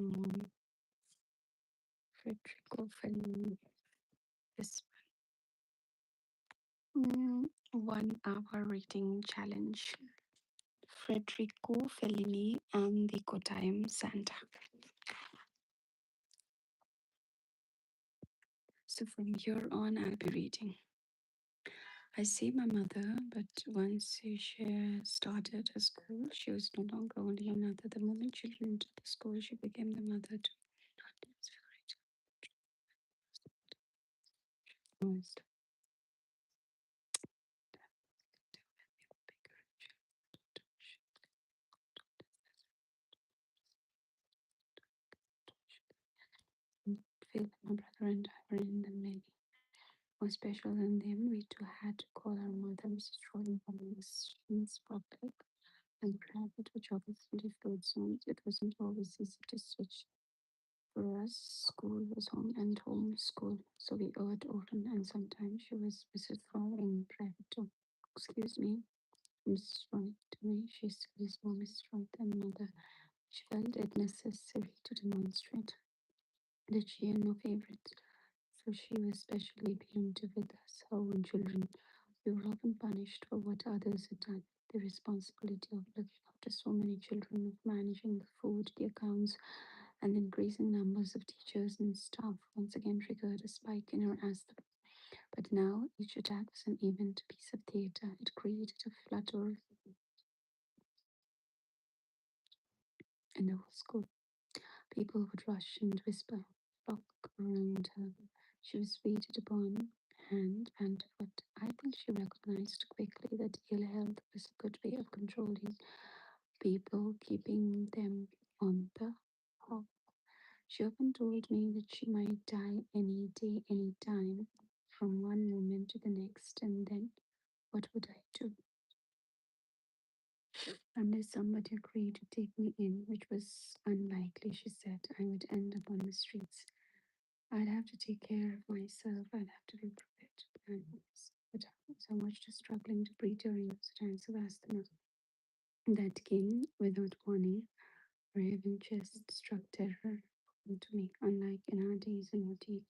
Mm, Federico Fellini. This 1 hour reading challenge. Federico Fellini and the Kottayam Santa. So from here on, I'll be reading. I see my mother, but once she started her school, she was no longer only a mother. The moment children entered the school, she became the mother to most. Feel that my brother and I were in the many more special than them. We too had to call our mother Mrs. Rolling from Mrs. Public and private, which obviously differed zones. It wasn't always easy to switch. For us, school was home and home school, so we owed often, and sometimes she was Mrs. Rolling private too. Excuse me, Mrs. Wright to me. She still is more Miss Wright than mother. She felt it necessary to demonstrate that she had no favorites, so she was specially preemptive with us, her own children. We were often punished for what others had done. The responsibility of looking after so many children, of managing the food, the accounts, and the increasing numbers of teachers and staff once again triggered a spike in her asthma. But now each attack was an event, a piece of theatre. It created a flutter in the whole school. People would rush and whisper, flock around her. She was waited upon hand and foot. I think she recognized quickly that ill health was a good way of controlling people, keeping them on the hop. She often told me that she might die any day, any time, from one moment to the next, and then what would I do? Unless somebody agreed to take me in, which was unlikely, she said, I would end up on the streets. I'd have to take care of myself. I'd have to be prepared to plan this. But I watched her struggling to breathe during those times of asthma. That came without warning. Her heavy chest struck terror into me. Unlike in our days in OT,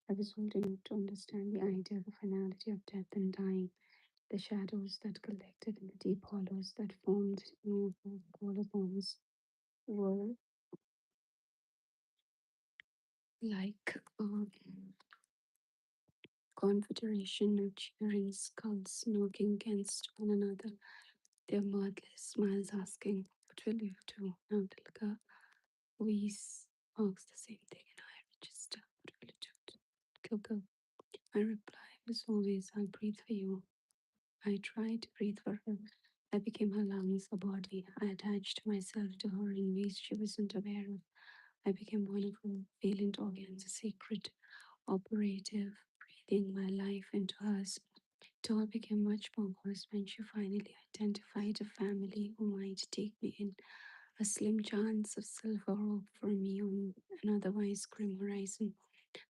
I was old enough to understand the idea of the finality of death and dying. The shadows that collected in the deep hollows that formed near the collarbones were like a confederation of cheering skulls knocking against one another, their mirthless smiles asking, what will you do now, Dilka? We asks the same thing in our register. What will you do? Go. My reply was always, I'll breathe for you. I tried to breathe for her. I became her lungs, her body. I attached myself to her in ways she wasn't aware of. I became one of her valiant organs, a sacred operative, breathing my life into hers. It all became much more worse when she finally identified a family who might take me in. A slim chance of silver hope for me on an otherwise grim horizon.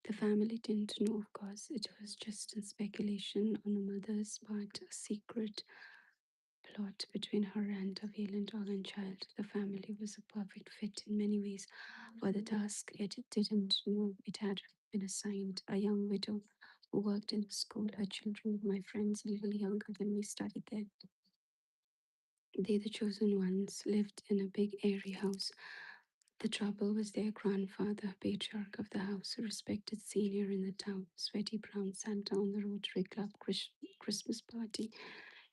The family didn't know, of course. It was just a speculation on a mother's part, a secret plot between her and a valiant organ child. The family was a perfect fit in many ways for the task it didn't know it had been assigned. A young widow who worked in the school, her children, my friends, a little younger than me, studied there. They, the chosen ones, lived in a big, airy house. The trouble was their grandfather, patriarch of the house, a respected senior in the town, sweaty brown Santa on the Rotary Club Christmas party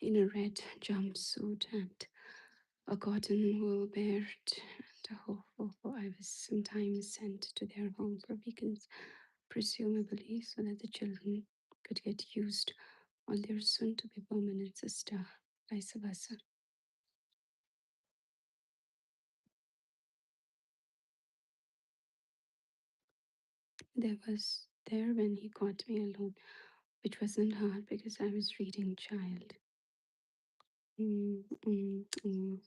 in a red jumpsuit and a cotton wool beard. And I was sometimes sent to their home for weekends, presumably so that the children could get used on their soon to be permanent sister, vice versa. There was there when he caught me alone, which wasn't hard because I was reading child. Mm, mm,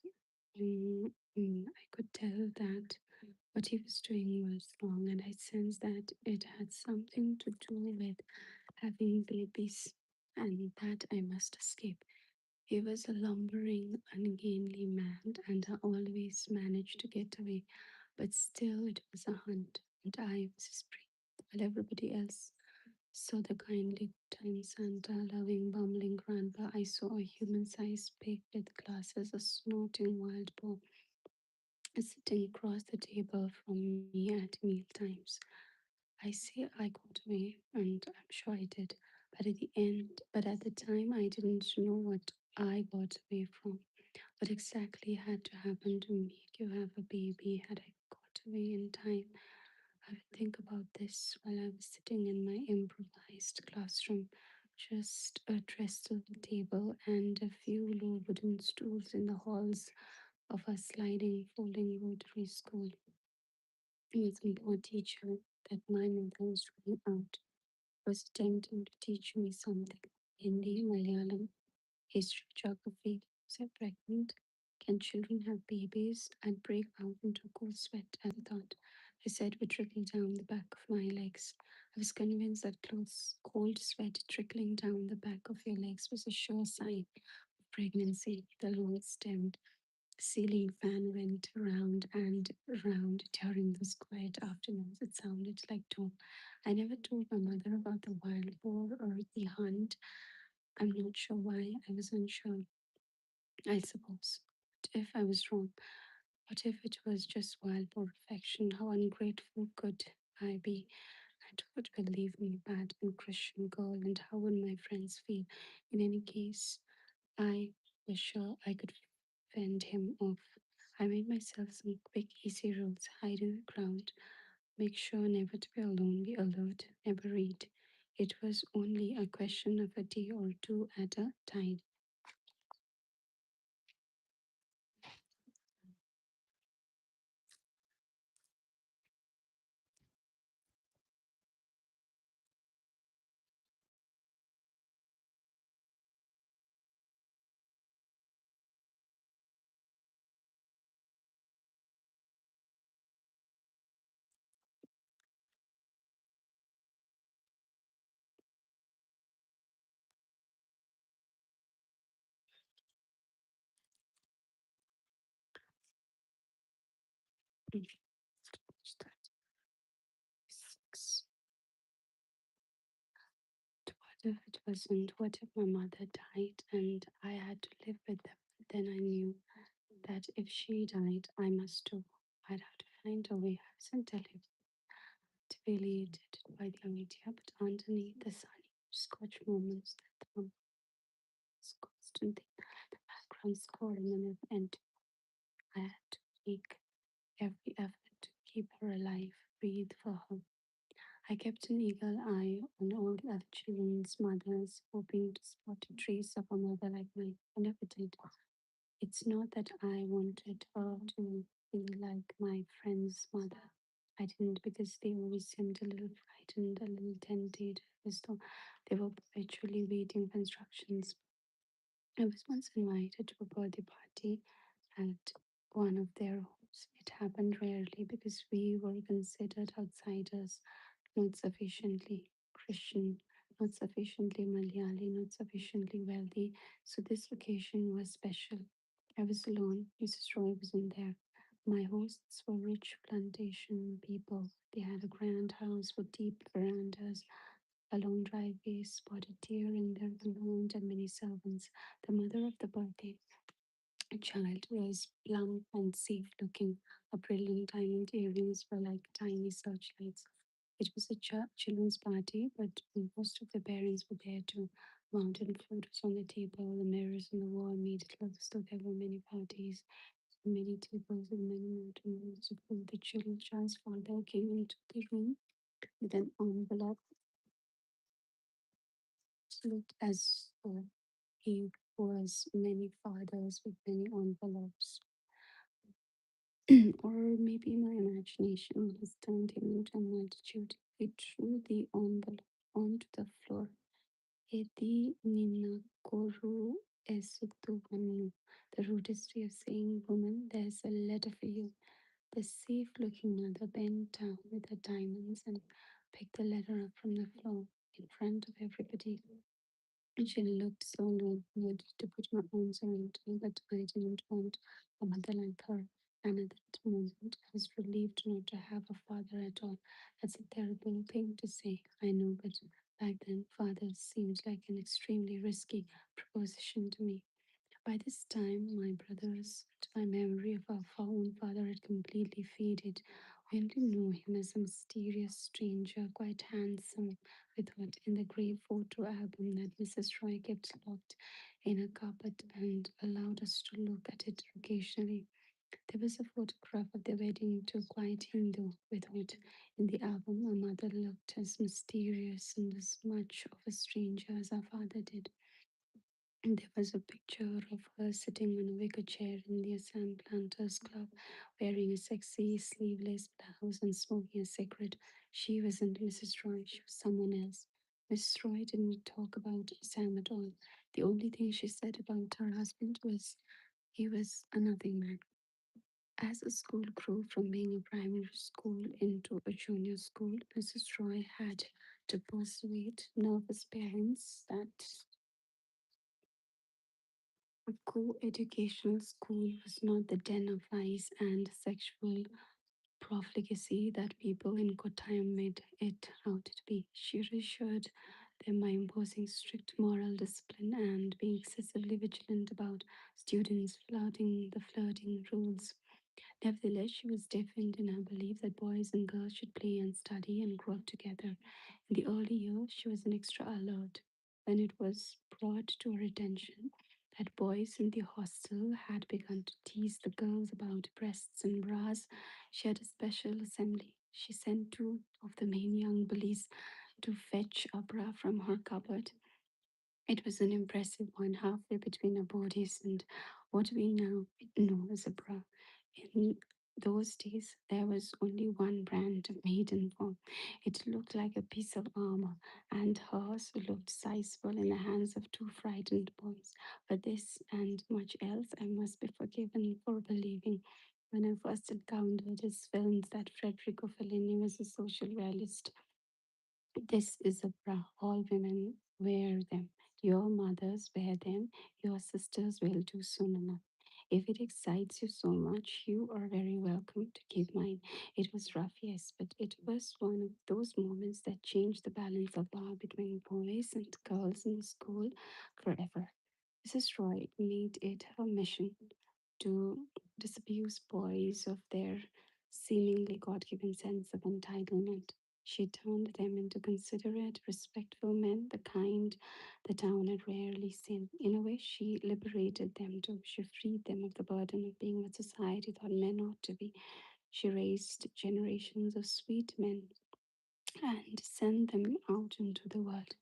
mm, I could tell that what he was doing was wrong, and I sensed that it had something to do with having babies and that I must escape. He was a lumbering, ungainly man, and I always managed to get away. But still, it was a hunt, and I was his prey. While everybody else saw the kindly time Santa, loving, bumbling grandpa, I saw a human sized pig with glasses, a snorting wild boar sitting across the table from me at meal times. I say I got away, and I'm sure I did. But at the time, I didn't know what I got away from. What exactly had to happen to make you have a baby? Had I got away in time? I would think about this while I was sitting in my improvised classroom, just a trestle table and a few low wooden stools in the halls of a sliding, folding rotary school. It was a poor teacher that my mother was running out was attempting to teach me something. Hindi, Malayalam, history, geography. Was I pregnant? Can children have babies? I'd break out into a cold sweat at the thought. I said would trickle down the back of my legs. I was convinced that close, cold sweat trickling down the back of your legs was a sure sign of pregnancy. The long stemmed ceiling fan went round and round during those quiet afternoons. It sounded like doom. I never told my mother about the wild boar or the hunt. I'm not sure why. I was unsure, I suppose. What if I was wrong? What if it was just wild boar affection? How ungrateful could I be? And who would believe me, bad and Christian girl? And how would my friends feel? In any case, I was sure I could fend him off. I made myself some quick, easy rules: hide in the ground, make sure never to be alone, be alert, never read. It was only a question of a day or two at a time. Mm, start 6. What if it wasn't? What if my mother died and I had to live with them? Then I knew that if she died, I must too. I'd have to find a way. I wasn't devastated by the idea, but underneath the sunny scotch moments that the was constantly the background score in the never end. I had to make every effort to keep her alive, breathe for her. I kept an eagle eye on all the other children's mothers, hoping to spot a trace of a mother like mine. I never did. It's not that I wanted her to be like my friend's mother. I didn't because they always seemed a little frightened, a little tentative, as though they were perpetually waiting for instructions. I was once invited to a birthday party at one of their homes. It happened rarely because we were considered outsiders, not sufficiently Christian, not sufficiently Malayali, not sufficiently wealthy. So this occasion was special. I was alone. Mrs. Roy wasn't there. My hosts were rich plantation people. They had a grand house with deep verandas, a long driveway, spotted deer in their lawn, and many servants. The mother of the birthday child was plump and safe looking. Her brilliant diamond earrings were like tiny searchlights. It was a children's party, but most of the parents were there too. Mountain photos on the table, the mirrors on the wall made it look as though there were many parties, many tables, and many mountain rooms to food. The child's father came into the room with an envelope. It looked as though he was many fathers with many envelopes. Or maybe my imagination has turned him into a multitude. He threw the envelope onto the floor. Edi Ninakoru Esutuvanu. The rudest way of saying, woman, there's a letter for you. The safe looking mother bent down with her diamonds and picked the letter up from the floor in front of everybody. And she looked so lonely to put my arms around me, but I didn't want a mother like her. And at that moment, I was relieved not to have a father at all. That's a terrible thing to say, I know, but back then, father seemed like an extremely risky proposition to me. By this time, my brothers and my memory of our own father had completely faded. We only knew him as a mysterious stranger, quite handsome, with what in the grey photo album that Mrs. Roy kept locked in a cupboard and allowed us to look at it occasionally. There was a photograph of their wedding to a quiet Hindu, with what in the album our mother looked as mysterious and as much of a stranger as our father did. And there was a picture of her sitting on a wicker chair in the Assam Planters Club, wearing a sexy sleeveless blouse and smoking a cigarette. She wasn't Mrs. Roy, she was someone else. Mrs. Roy didn't talk about Sam at all. The only thing she said about her husband was he was a nothing man. As the school grew from being a primary school into a junior school, Mrs. Roy had to persuade nervous parents that a co-educational school was not the den of vice and sexual profligacy that people in Kottayam made it out to be. She reassured them by imposing strict moral discipline and being excessively vigilant about students flouting the flirting rules. Nevertheless, she was definite in her belief that boys and girls should play and study and grow up together. In the early years, she was an extra alert when it was brought to her attention that boys in the hostel had begun to tease the girls about breasts and bras. She had a special assembly. She sent two of the main young bullies to fetch a bra from her cupboard. It was an impressive one, halfway between a bodice and what we now know as a bra. In those days, there was only one brand of maiden form. It looked like a piece of armor, and hers looked sizable in the hands of two frightened boys. For this and much else, I must be forgiven for believing. When I first encountered his films that Federico Fellini was a social realist. This is a bra. All women wear them. Your mothers wear them. Your sisters will do soon enough. If it excites you so much, you are very welcome to keep mine. It was rough, yes, but it was one of those moments that changed the balance of power between boys and girls in the school forever. Mrs. Roy made it her mission to disabuse boys of their seemingly God given sense of entitlement. She turned them into considerate, respectful men, the kind the town had rarely seen. In a way, she liberated them too. She freed them of the burden of being what society thought men ought to be. She raised generations of sweet men and sent them out into the world.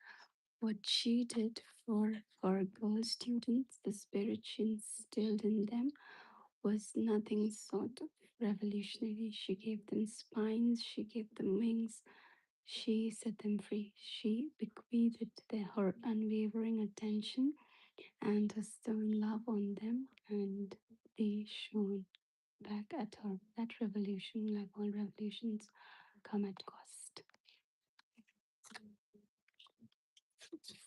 What she did for girl students, the spirit she instilled in them, was nothing sort of revolutionary. She gave them spines, she gave them wings, she set them free. She bequeathed her unwavering attention and her stern love on them, and they shone back at her. That revolution, like all revolutions, come at cost.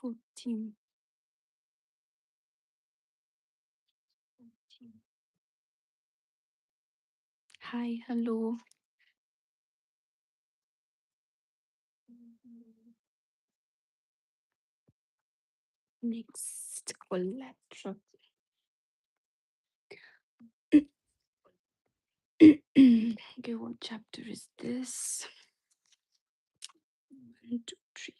14. Hi, hello. Next collateral. Okay, what chapter is this? 1, 2, 3,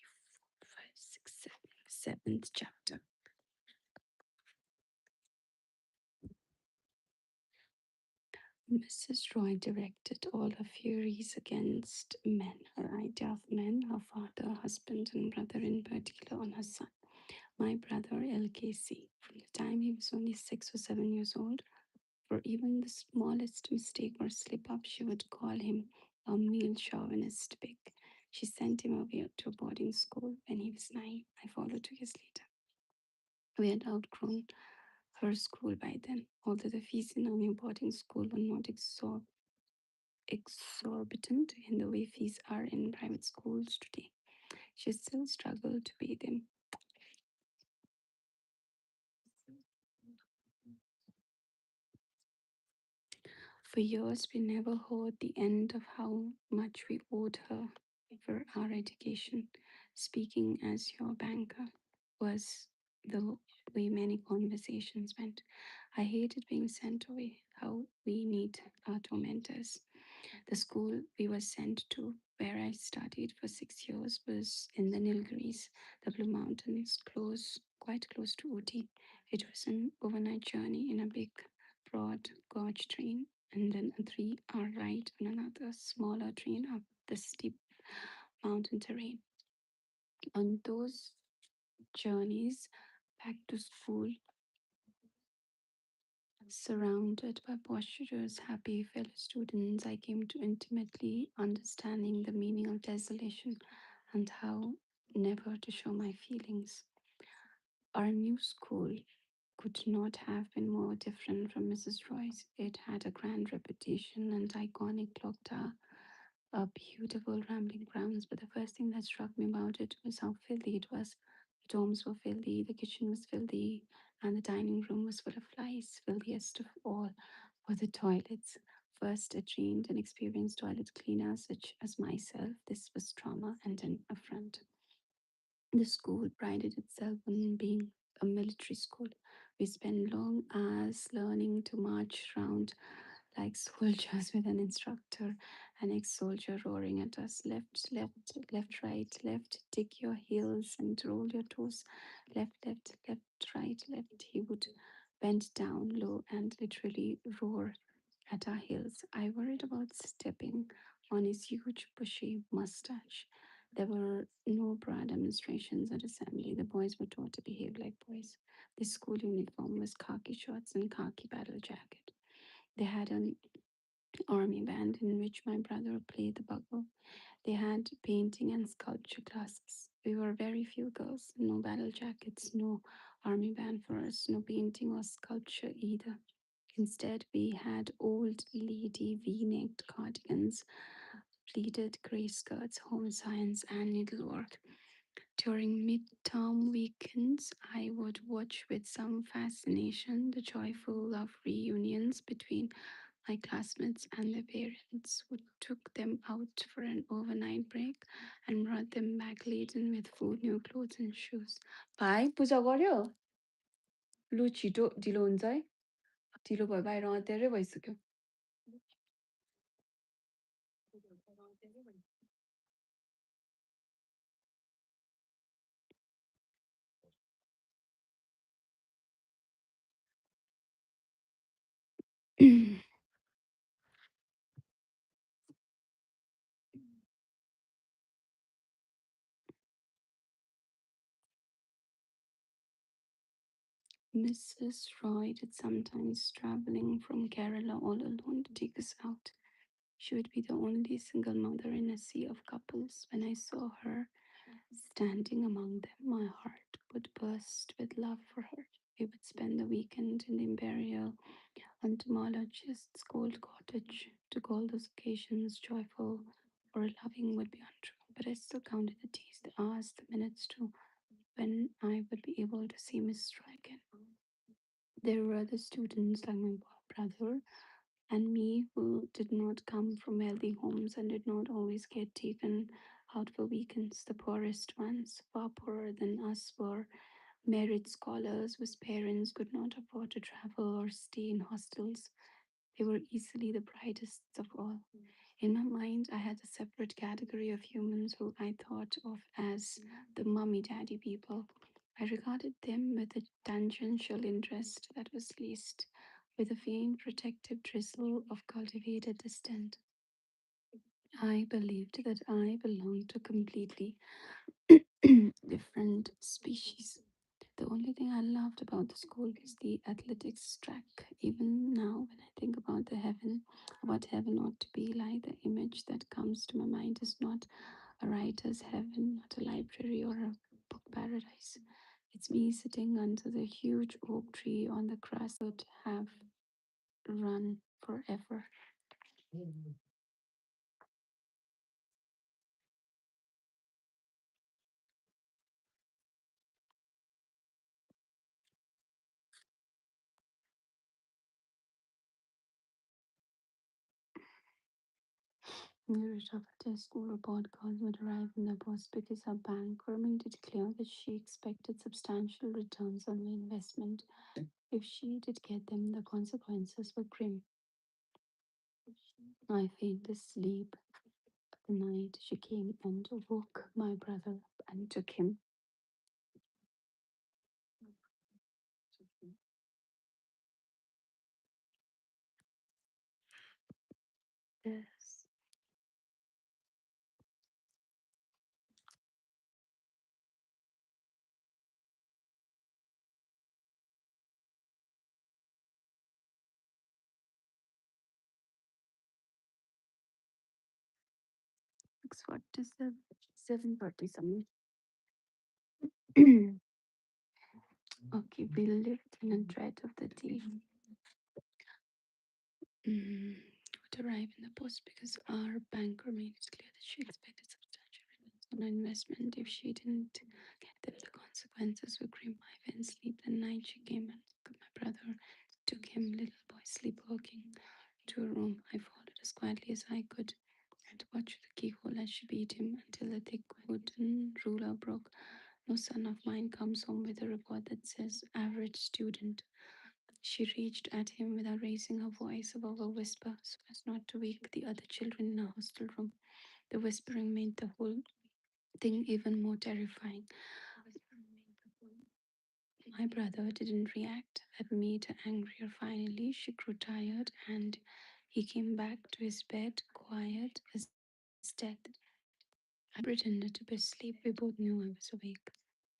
4, 5, 6, 7. Seventh chapter. Mrs. Roy directed all her furies against men, her idea of men, her father, husband, and brother in particular, on her son, my brother LKC. From the time he was only 6 or 7 years old, for even the smallest mistake or slip up, she would call him a male chauvinist pig. She sent him away to a boarding school when he was 9. I followed 2 years later. We had outgrown her school by then, although the fees in our new boarding school were not exorbitant in the way fees are in private schools today. She still struggled to pay them. For years, we never heard the end of how much we owed her for our education. Speaking as your banker was the way many conversations went. I hated being sent away. How we need our tormentors. The school we were sent to, where I studied for 6 years, was in the Nilgiris, the Blue Mountains, quite close to Ooty. It was an overnight journey in a big, broad gauge train, and then a 3 hour ride on another smaller train up the steep mountain terrain. On those journeys back to school, surrounded by posturers, happy fellow students, I came to intimately understanding the meaning of desolation and how never to show my feelings. Our new school could not have been more different from Mrs. Roy's. It had a grand reputation and iconic clock tower, a beautiful rambling grounds, but the first thing that struck me about it was how filthy it was. The dorms were filthy, the kitchen was filthy, and the dining room was full of flies. Filthiest of all were the toilets. First, a trained and experienced toilet cleaner such as myself, this was trauma and an affront. The school prided itself on being a military school. We spent long hours learning to march round like soldiers with an instructor, an ex soldier roaring at us left, left, left, right, left, dig your heels and roll your toes, left, left, left, right, left. He would bend down low and literally roar at our heels. I worried about stepping on his huge, bushy mustache. There were no bra demonstrations at assembly. The boys were taught to behave like boys. The school uniform was khaki shorts and khaki battle jacket. They had an army band in which my brother played the bugle. They had painting and sculpture classes. We were very few girls, no battle jackets, no army band for us, no painting or sculpture either. Instead, we had old lady v necked cardigans, pleated grey skirts, home science, and needlework. During midterm weekends, I would watch with some fascination the joyful love reunions between my classmates and their parents, who took them out for an overnight break and brought them back laden with food, new clothes, and shoes. भाइ पूजा गर्यो लु छिटो ढिलो हुन्छ है ढिलो भयो बाहिर अँध्यारै भइसक्यो Mrs. Roy did sometimes traveling from Kerala all alone to take us out. She would be the only single mother in a sea of couples. When I saw her standing among them, my heart would burst with love for her. We would spend the weekend in the Imperial entomologist's gold cottage. To call those occasions joyful or loving would be untrue, but I still counted the days, the hours, the minutes to when I would be able to see Miss Roy again. There were other students like my brother and me who did not come from wealthy homes and did not always get taken out for weekends. The poorest ones, far poorer than us, were merit scholars whose parents could not afford to travel or stay in hostels. They were easily the brightest of all. In my mind, I had a separate category of humans who I thought of as the mummy daddy people. I regarded them with a tangential interest that was laced with a faint protective drizzle of cultivated dissent. I believed that I belonged to completely different species. The only thing I loved about the school was the athletics track. Even now, when I think about what heaven ought to be like, the image that comes to my mind is not a writer's heaven, not a library or a book paradise. It's me sitting under the huge oak tree on the grass that would have run forever. News of a school report cards would arrive in the post because her bank were made it clear that she expected substantial returns on her investment. If she did get them, the consequences were grim. I fainted asleep the night she came and woke my brother up and took him. Yes. It's what is the 7:30 something. Okay, we lived in a dread of the day. Would arrive in the post because our banker made it clear that she expected substantial returns on her investment. If she didn't get them, the consequences were grim. I went sleep the night she came and took my brother, took him, little boy, sleepwalking, to a room. I followed as quietly as I could and watched the keyhole as she beat him until the thick wooden ruler broke. No son of mine comes home with a report that says average student. She reached at him without raising her voice above a whisper so as not to wake the other children in her hostel room. The whispering made the whole thing even more terrifying. My brother didn't react. That made her angrier. Finally, she grew tired and he came back to his bed, quiet as death. I pretended to be asleep. We both knew I was awake.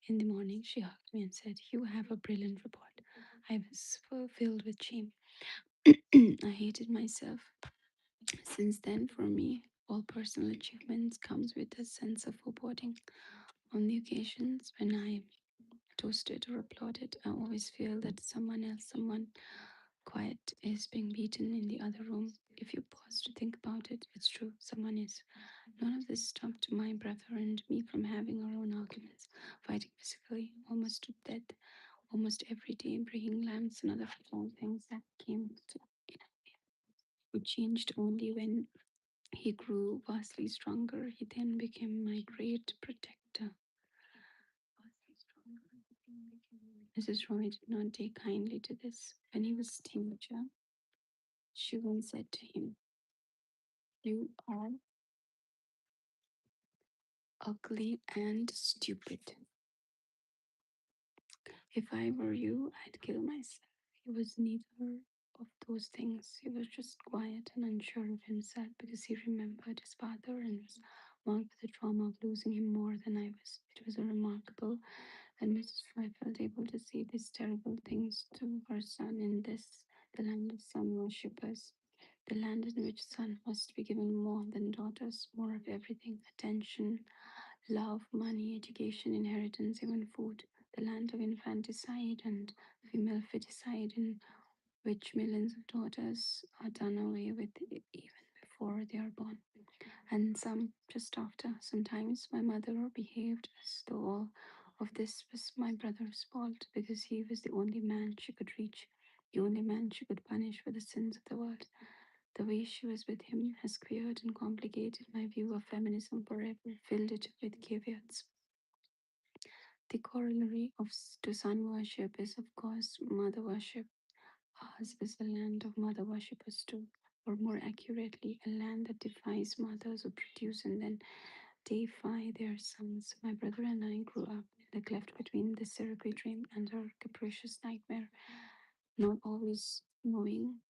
In the morning, she hugged me and said, "You have a brilliant report." I was filled with shame. I hated myself. Since then, for me, all personal achievements comes with a sense of foreboding. On the occasions when I toasted or applauded, I always feel that someone else, someone quiet, is being beaten in the other room. If you pause to think about it, it's true, someone is. None of this stopped my brother and me from having our own arguments, fighting physically, almost to death, almost every day, breaking lamps and other small things that came to. We changed only when he grew vastly stronger. He then became my great protector. Mrs. Roy did not take kindly to this. When he was a teenager, she once said to him, "You are ugly and stupid. If I were you, I'd kill myself." He was neither of those things. He was just quiet and unsure of himself because he remembered his father and was marked with the trauma of losing him more than I was. It was a remarkable, and Mrs. Fry felt able to see these terrible things to her son in this, the land of sun worshippers, the land in which son must be given more than daughters, more of everything: attention, love, money, education, inheritance, even food, the land of infanticide and female feticide, in which millions of daughters are done away with even before they are born, and some just after. Sometimes my mother behaved as though all of this was my brother's fault because he was the only man she could reach, the only man she could punish for the sins of the world. The way she was with him has queered and complicated my view of feminism forever, filled it with caveats. The corollary of to sun worship is, of course, mother worship. Ours is a land of mother worshippers too, or more accurately, a land that defies mothers who produce and then deify their sons. My brother and I grew up in the cleft between the syrupy dream and our capricious nightmare, not always knowing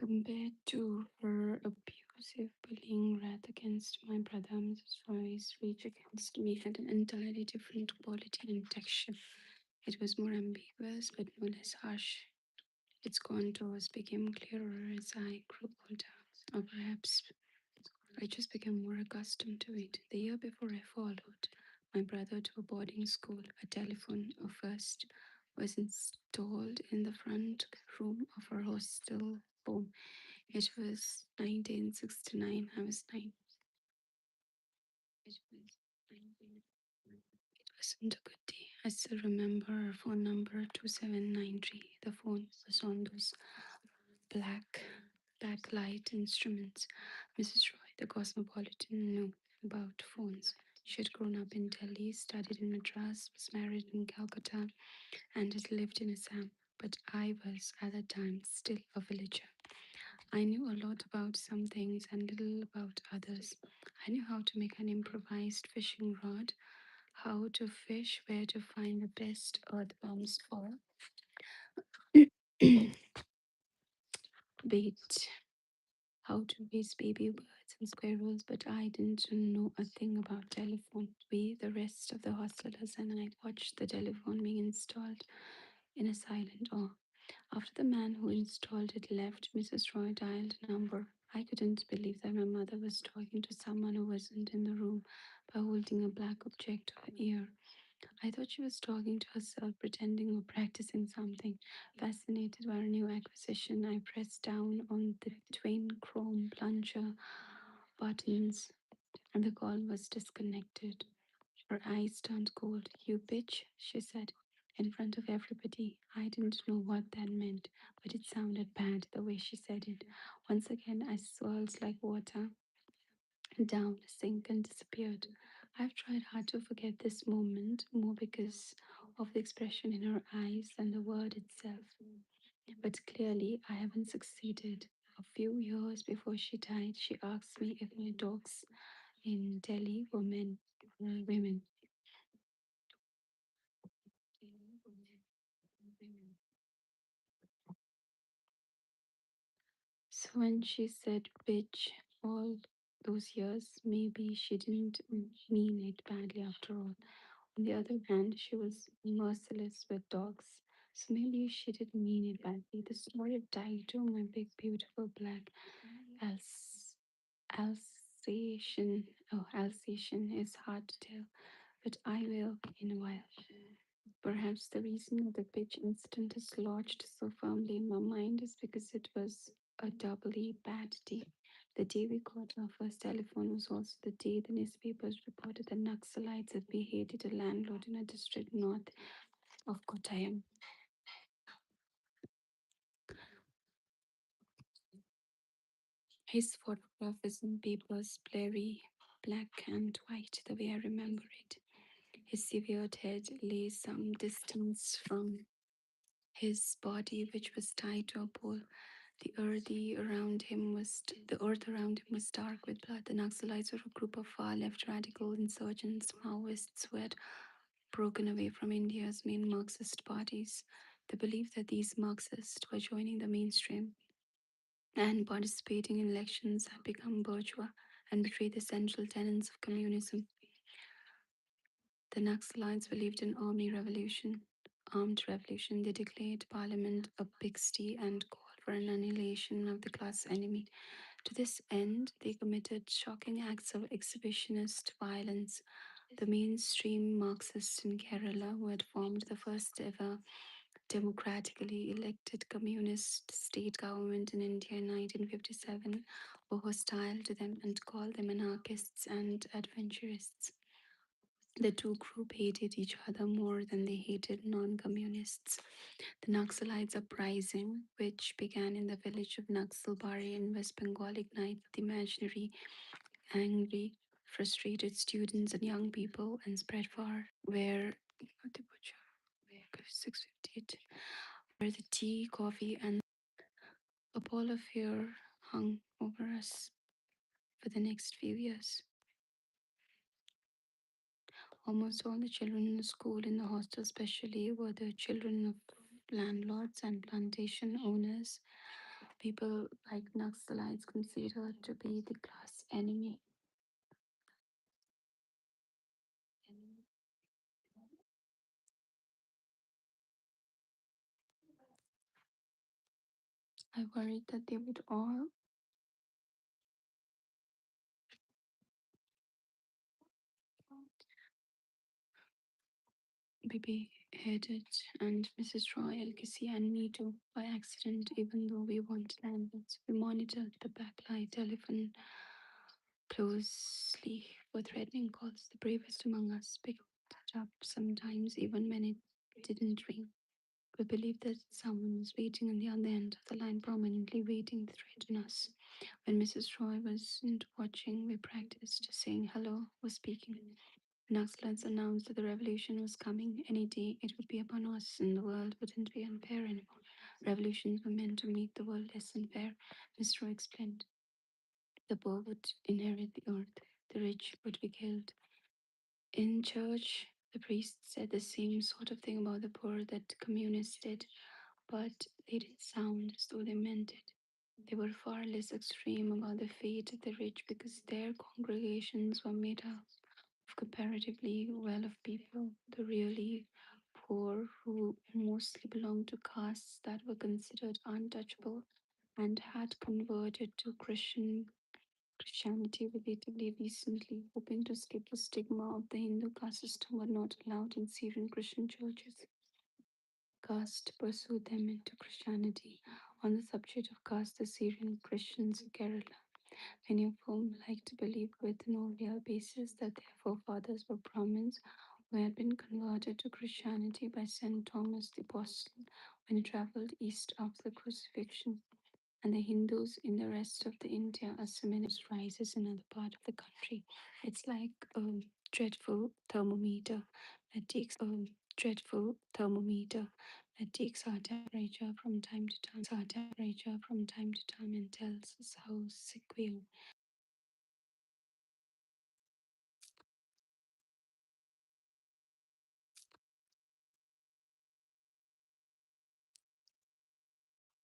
Compared to her abusive bullying wrath against my brother, Mrs. Roy's rage against me had an entirely different quality and texture. It was more ambiguous but no less harsh. Its contours became clearer as I grew older, or perhaps I just became more accustomed to it. The year before I followed my brother to a boarding school, a telephone, a first, was installed in the front room of our hostel home. It was 1969. I was nine. It was 19. It wasn't a good day. I still remember our phone number 2793. The phone was on those black backlight instruments. Mrs. Roy, the cosmopolitan, knew about phones. She had grown up in Delhi, studied in Madras, was married in Calcutta, and had lived in Assam. But I was, at that time, still a villager. I knew a lot about some things and little about others. I knew how to make an improvised fishing rod, how to fish, where to find the best earthworms for bait, how to raise baby birds and squirrels, but I didn't know a thing about telephone. We, the rest of the hostelers, and I watched the telephone being installed in a silent awe. After the man who installed it left, Mrs. Roy dialed a number. I couldn't believe that my mother was talking to someone who wasn't in the room by holding a black object to her ear. I thought she was talking to herself, pretending or practicing something. Fascinated by her new acquisition, I pressed down on the twin chrome plunger buttons and the call was disconnected. Her eyes turned cold. You bitch, she said, in front of everybody. I didn't know what that meant, but it sounded bad the way she said it. Once again, I swirled like water down the sink and disappeared. I've tried hard to forget this moment, more because of the expression in her eyes than the word itself. But clearly, I haven't succeeded. A few years before she died, she asked me if my dogs in Delhi were men or women. So when she said bitch all those years, maybe she didn't mean it badly after all. On the other hand, she was merciless with dogs. So maybe she didn't mean it badly. The story of Dido, my big, beautiful black Als- Alsatian, Alsatian is hard to tell, but I will in a while. Perhaps the reason the pitch incident is lodged so firmly in my mind is because it was a doubly bad day. The day we got our first telephone was also the day the newspapers reported that Naxalites had beheaded a landlord in a district north of Kottayam. His photograph is in papers, blurry, black and white, the way I remember it. His severed head lay some distance from his body, which was tied to a pole. The earth around him was dark with blood. The Naxalites were a group of far left radical insurgents, Maoists who had broken away from India's main Marxist parties. The belief that these Marxists were joining the mainstream and participating in elections had become bourgeois and betrayed the central tenets of communism. The Naxalites believed in armed revolution. They declared parliament a pigsty and called for an annihilation of the class enemy. To this end, they committed shocking acts of exhibitionist violence. The mainstream Marxists in Kerala, who had formed the first ever democratically elected communist state government in India in 1957, were hostile to them and called them anarchists and adventurists. The two groups hated each other more than they hated non communists. The Naxalites uprising, which began in the village of Naxalbari in West Bengal, ignited the imaginary, angry, frustrated students and young people and spread far where 658 where the tea, coffee, and a pall of fear hung over us for the next few years. Almost all the children in the school, in the hostel especially, were the children of landlords and plantation owners. people like Naxalites consider to be the class enemy. I worried that they would all be beheaded, and Mrs. Roy, Casey, and me too, by accident, even though we weren't landlords. We monitored the backlight telephone closely for threatening calls. The bravest among us picked it up sometimes, even when it didn't ring. We believed that someone was waiting on the other end of the line, prominently waiting to threaten us. When Mrs. Roy wasn't watching, we practiced saying hello or speaking. Naxalites announced that the revolution was coming. Any day it would be upon us, and the world wouldn't be unfair anymore. Revolutions were meant to make the world less unfair, Mr. Roy explained. The poor would inherit the earth, the rich would be killed. In church, the priest said the same sort of thing about the poor that the communists did, but they didn't sound as though they meant it. They were far less extreme about the fate of the rich because their congregations were made up of comparatively well off people, the really poor who mostly belonged to castes that were considered untouchable and had converted to Christianity relatively recently, hoping to escape the stigma of the Hindu caste system, were not allowed in Syrian Christian churches. Caste pursued them into Christianity. On the subject of caste, the Syrian Christians of Kerala, many of whom like to believe with no real basis that their forefathers were Brahmins who had been converted to Christianity by St. Thomas the Apostle when he traveled east after the crucifixion, and the Hindus in the rest of the India are similar rises in other part of the country. It's like a dreadful thermometer that takes our temperature from time to time and tells us how sick we are.